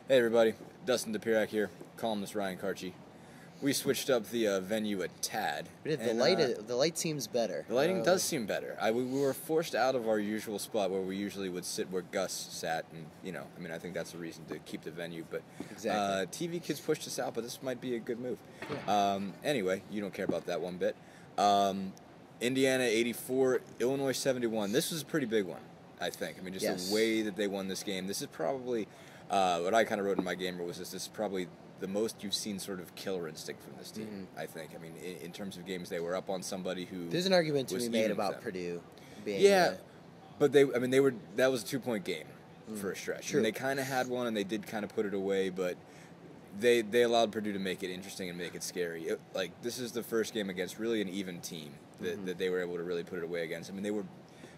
Hey everybody, Dustin DePirac here, columnist Ryan Karchi. We switched up the venue a tad. The light seems better. The lighting does seem better. We were forced out of our usual spot where we usually would sit where Gus sat, and I think that's the reason to keep the venue. But Exactly. TV kids pushed us out, but this might be a good move. Yeah. Anyway, you don't care about that one bit. Indiana 84, Illinois 71. This was a pretty big one, I think. I mean, just Yes. the way that they won this game. This is probably what I kind of wrote in my gamer was this is probably the most you've seen sort of killer instinct from this team, I think. I mean, in terms of games, they were up on somebody who There's an argument to was be made even about with them. Purdue being Yeah, but they were, that was a 2-point game for a stretch. True. And they kind of had one, and they did kind of put it away, but they allowed Purdue to make it interesting and make it scary. This is the first game against really an even team that they were able to really put it away against. I mean, they were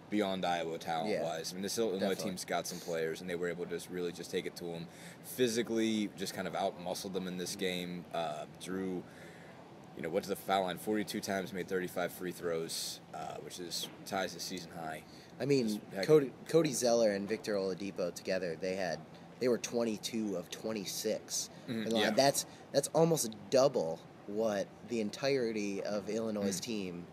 beyond Iowa talent-wise. I mean, this Illinois definitely. team's got some players, and they were able to just really just take it to them. Physically, just kind of out-muscled them in this game. Drew, went to the foul line 42 times, made 35 free throws, which ties the season high. I mean, Cody Zeller and Victor Oladipo together, they were 22 of 26. Yeah. That's almost double what the entirety of Illinois' team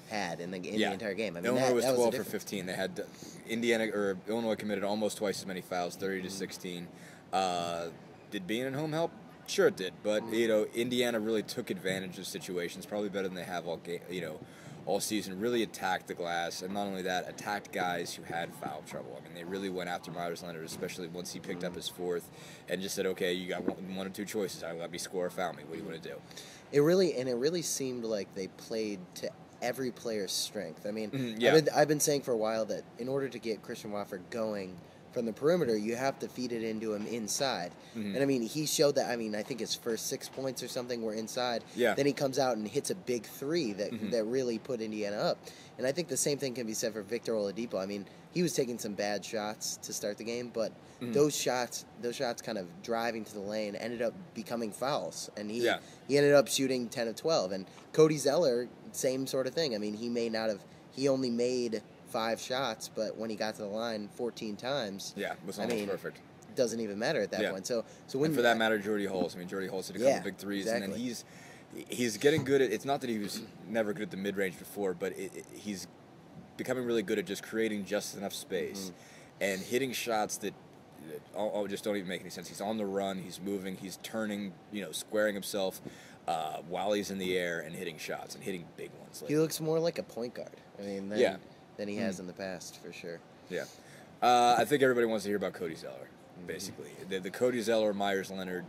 had in the entire game. I mean, Illinois was that 12 the for difference. 15. They had Illinois committed almost twice as many fouls, 30 to 16. Did being at home help? Sure it did, but Indiana really took advantage of situations, probably better than they have all season. Really attacked the glass, and not only that, attacked guys who had foul trouble. I mean, they really went after Myers Leonard, especially once he picked up his fourth, and just said, "Okay, you got one of two choices: either let me score or foul me. What do you want to do?" It really seemed like they played to every player's strength. I mean, Yeah. I've been saying for a while that in order to get Christian Wofford going from the perimeter, you have to feed it into him inside. And I mean, he showed that. I mean, I think his first 6 points or something were inside. Yeah. Then he comes out and hits a big three that really put Indiana up. And I think the same thing can be said for Victor Oladipo. I mean, he was taking some bad shots to start the game, but those shots kind of driving to the lane ended up becoming fouls, and he ended up shooting 10 of 12. And Cody Zeller, same sort of thing. I mean, he only made 5 shots, but when he got to the line 14 times, Yeah, it was almost perfect. It doesn't even matter at that point. So when and for that matter, Jordy Hulse. I mean, Jordy Hulse hit a couple big threes, and then he's getting good at. It's not that he was never good at the mid range before, but he's becoming really good at just creating just enough space and hitting shots that just don't even make any sense. He's on the run, he's moving, he's turning, squaring himself while he's in the air and hitting shots and hitting big ones. He looks more like a point guard. I mean, than he has in the past, for sure. Yeah. I think everybody wants to hear about Cody Zeller, basically. The Cody Zeller Myers Leonard,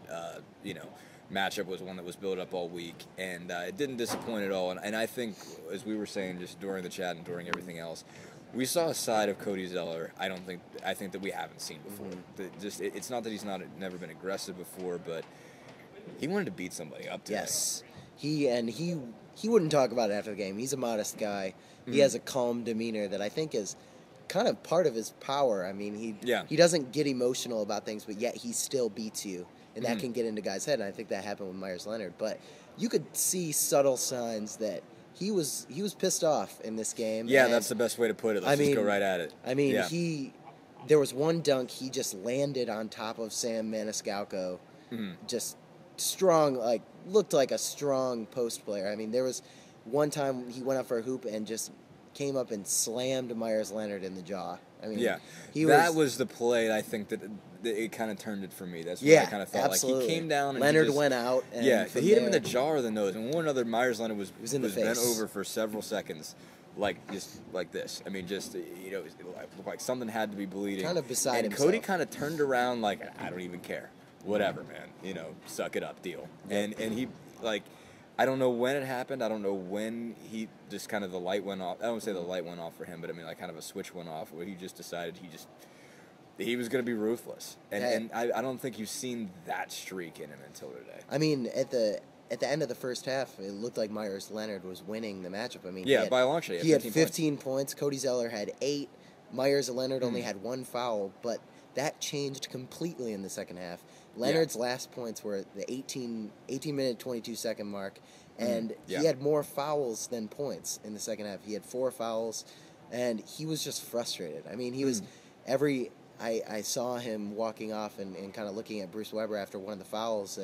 matchup was one that was built up all week, and it didn't disappoint at all. And I think, as we were saying just during the chat and during everything else, we saw a side of Cody Zeller. I think that we haven't seen before. It's not that he's never been aggressive before, but he wanted to beat somebody up today. Yes, he wouldn't talk about it after the game. He's a modest guy. He has a calm demeanor that I think is kind of part of his power. I mean, he doesn't get emotional about things, but yet he still beats you, and that can get into guys' head. And I think that happened with Myers Leonard. But you could see subtle signs that he was pissed off in this game. Yeah, and that's the best way to put it. Let's just go right at it. I mean, there was one dunk he just landed on top of Sam Maniscalco, just strong, looked like a strong post player. I mean, there was one time he went up for a hoop and just came up and slammed Myers Leonard in the jaw. I mean, that was the play. I think that it kind of turned it for me. That's what I kind of felt absolutely. like. He came down and Leonard went out. And he hit him in the there, jaw or the nose. And one other, Myers Leonard was in the bent face. over for several seconds, just like this. I mean, just it looked like something had to be bleeding. Kind of beside himself. And Cody kind of turned around like, I don't even care. Whatever, man. Suck it up, deal. And he I don't know when it happened. I don't know when he just kind of the light went off. I don't want to say the light went off for him, but I mean kind of a switch went off where he just decided he was going to be ruthless. And I don't think you've seen that streak in him until today. I mean, at the end of the first half, it looked like Myers Leonard was winning the matchup. I mean, by a long shot. He had 15 points. Cody Zeller had 8. Myers Leonard only had 1 foul, but that changed completely in the second half. Leonard's last points were at the 18-minute, 22-second mark, and he had more fouls than points in the second half. He had 4 fouls, and he was just frustrated. I mean, he was I saw him walking off and kind of looking at Bruce Weber after one of the fouls,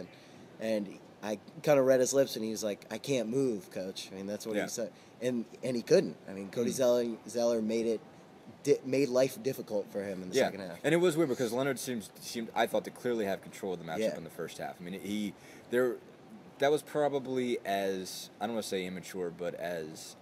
and I kind of read his lips, and he was like, "I can't move, coach." I mean, that's what he said, and he couldn't. I mean, Cody Zeller made life difficult for him in the second half. And it was weird because Leonard seemed I thought to clearly have control of the matchup in the first half. I mean, that was probably as, I don't want to say immature, but as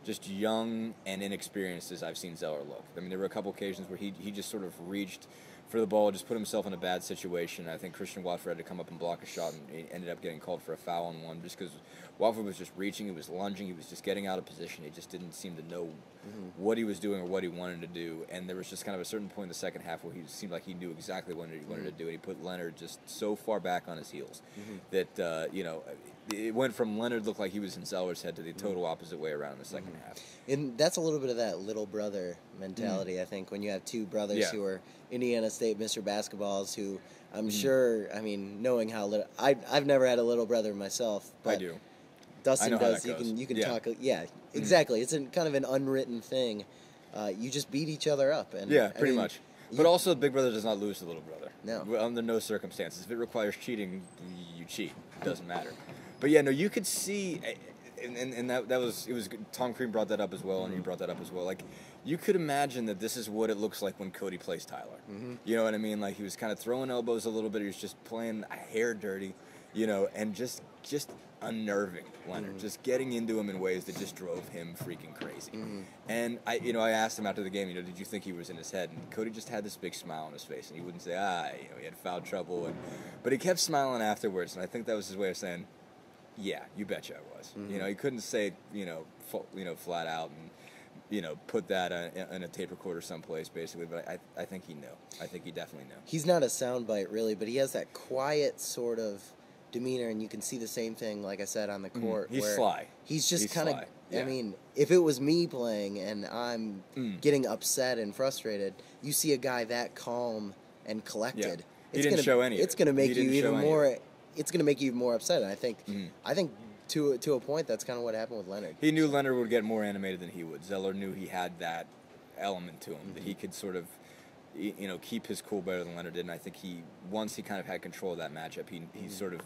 just young and inexperienced as I've seen Zeller look. I mean, there were a couple occasions where he just sort of reached for the ball, just put himself in a bad situation. I think Christian Watford had to come up and block a shot, and he ended up getting called for a foul on one just because Watford was just reaching, he was lunging, he was just getting out of position. He just didn't seem to know what he was doing or what he wanted to do. And there was just kind of a certain point in the second half where he seemed like he knew exactly what he wanted to do, and he put Leonard just so far back on his heels that, it went from Leonard looked like he was in Zeller's head to the total opposite way around in the second half. And that's a little bit of that little brother mentality, I think, when you have two brothers who are Indiana State Mr. Basketballs, who I'm sure, I mean, knowing how little, I've never had a little brother myself, but I do. Dustin does. You can talk. Yeah, exactly. It's kind of an unwritten thing. You just beat each other up, and pretty much. But also, Big Brother does not lose to Little Brother. No, under no circumstances. If it requires cheating, you cheat. It doesn't matter. But yeah, no, you could see, and that was, it was Tom Crean brought that up as well, and you brought that up as well. Like, you could imagine that this is what it looks like when Cody plays Tyler. You know what I mean? Like, he was kind of throwing elbows a little bit. He was just playing a hair dirty, and just unnerving Leonard, just getting into him in ways that just drove him freaking crazy. And I asked him after the game, did you think he was in his head? And Cody just had this big smile on his face, and he wouldn't say, he had foul trouble, but he kept smiling afterwards, and I think that was his way of saying, yeah, you betcha I was. He couldn't say, flat out and, put that in a tape recorder someplace, basically, but I think he knew. I think he definitely knew. He's not a soundbite, really, but he has that quiet sort of demeanor, and you can see the same thing, like I said, on the court. He's where sly. He's just kind of, I mean, if it was me playing and I'm getting upset and frustrated, you see a guy that calm and collected. He didn't show any of it. It's going to make you even more. It's going to make you even more upset. And I think, to a point, that's kind of what happened with Leonard. He knew Leonard would get more animated than he would. Zeller knew he had that element to him, that he could sort of, keep his cool better than Leonard did. And I think once he kind of had control of that matchup, he sort of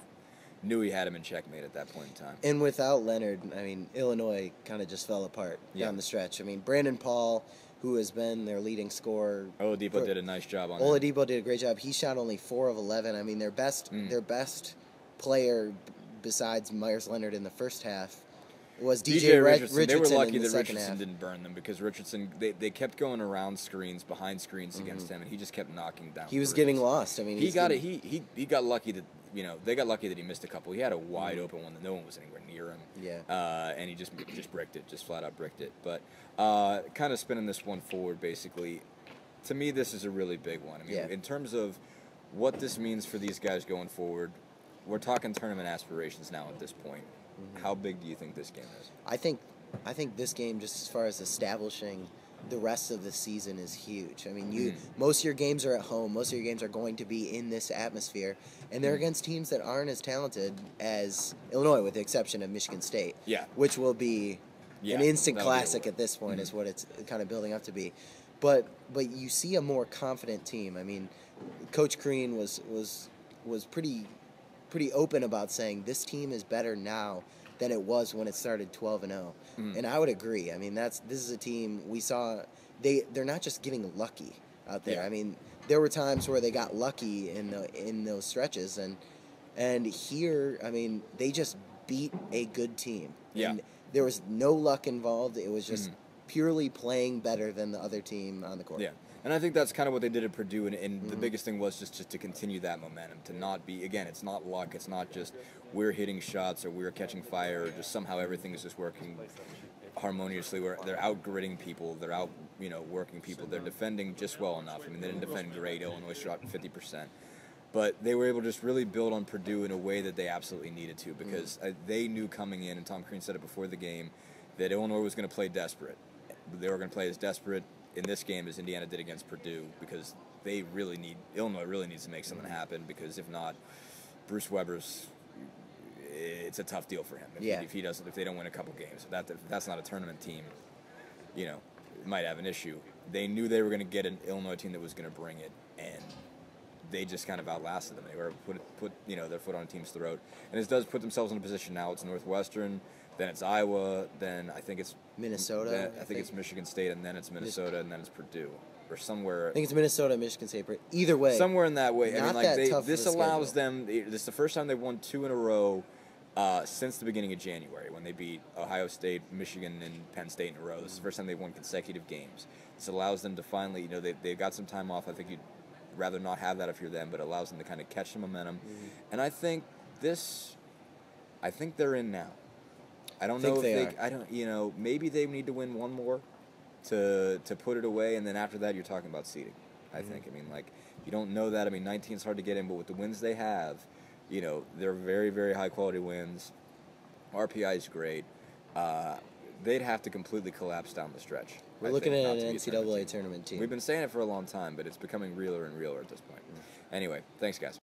knew he had him in checkmate at that point in time. And without Leonard, I mean, Illinois kind of just fell apart down the stretch. I mean, Brandon Paul, who has been their leading scorer. Oladipo did a nice job on that. Oladipo did a great job. He shot only 4 of 11. I mean, their best player besides Myers Leonard in the first half was DJ Richardson. They were lucky that Richardson half didn't burn them, because Richardson, they kept going around screens, behind screens against him, and he just kept knocking down. He was getting lost. I mean, he got lucky that they got lucky that he missed a couple. He had a wide open one that no one was anywhere near him. Yeah. And he just bricked it, just flat out bricked it. But kind of spinning this one forward, basically, to me, this is a really big one. I mean, in terms of what this means for these guys going forward, we're talking tournament aspirations now at this point. How big do you think this game is? I think this game, just as far as establishing the rest of the season, is huge. I mean, most of your games are at home. Most of your games are going to be in this atmosphere, and they're against teams that aren't as talented as Illinois, with the exception of Michigan State. Yeah. Which will be an instant classic at this point, is what it's kind of building up to be. But you see a more confident team. I mean, Coach Crean was pretty open about saying this team is better now than it was when it started 12-0. And I would agree. I mean, this is a team we saw. They're not just getting lucky out there. I mean, there were times where they got lucky in those stretches, and here, I mean, they just beat a good team. And there was no luck involved. It was just purely playing better than the other team on the court. Yeah. And I think that's kind of what they did at Purdue, and the biggest thing was just to continue that momentum, to not be, again, it's not luck, it's not just we're hitting shots or we're catching fire or just somehow everything is just working harmoniously, where they're out-gritting people, they're out, working people, they're defending just well enough. I mean, they didn't defend great, Illinois shot 50%. But they were able to just really build on Purdue in a way that they absolutely needed to, because they knew coming in, and Tom Crean said it before the game, that Illinois was going to play desperate. They were going to play as desperate in this game as Indiana did against Purdue, because Illinois really needs to make something happen, because if not, Bruce Weber's, it's a tough deal for him if they don't win a couple games. If that's not a tournament team, might have an issue. they knew they were going to get an Illinois team that was going to bring it, and they just kind of outlasted them. They were put their foot on a team's throat, and it does put themselves in a position now. It's Northwestern, then it's Iowa, then I think it's Minnesota. I think it's Michigan State, and then it's Minnesota, and then it's Purdue, or somewhere. I think it's Minnesota, Michigan State, but either way, somewhere in that way. Not that tough this of a allows schedule. them. This is the first time they've won 2 in a row since the beginning of January, when they beat Ohio State, Michigan, and Penn State in a row. This is the first time they've won consecutive games. This allows them to finally, they've got some time off. I think you'd rather not have that if you're them, but it allows them to kind of catch some momentum. And I think they're in now. I don't know if they maybe they need to win one more to put it away, and then after that you're talking about seeding. I think. I mean, like, you don't know that. I mean, 19 is hard to get in, but with the wins they have, they're very, very high quality wins. RPI is great. They'd have to completely collapse down the stretch. We're looking at an NCAA tournament team. We've been saying it for a long time, but it's becoming realer and realer at this point. Anyway, thanks, guys.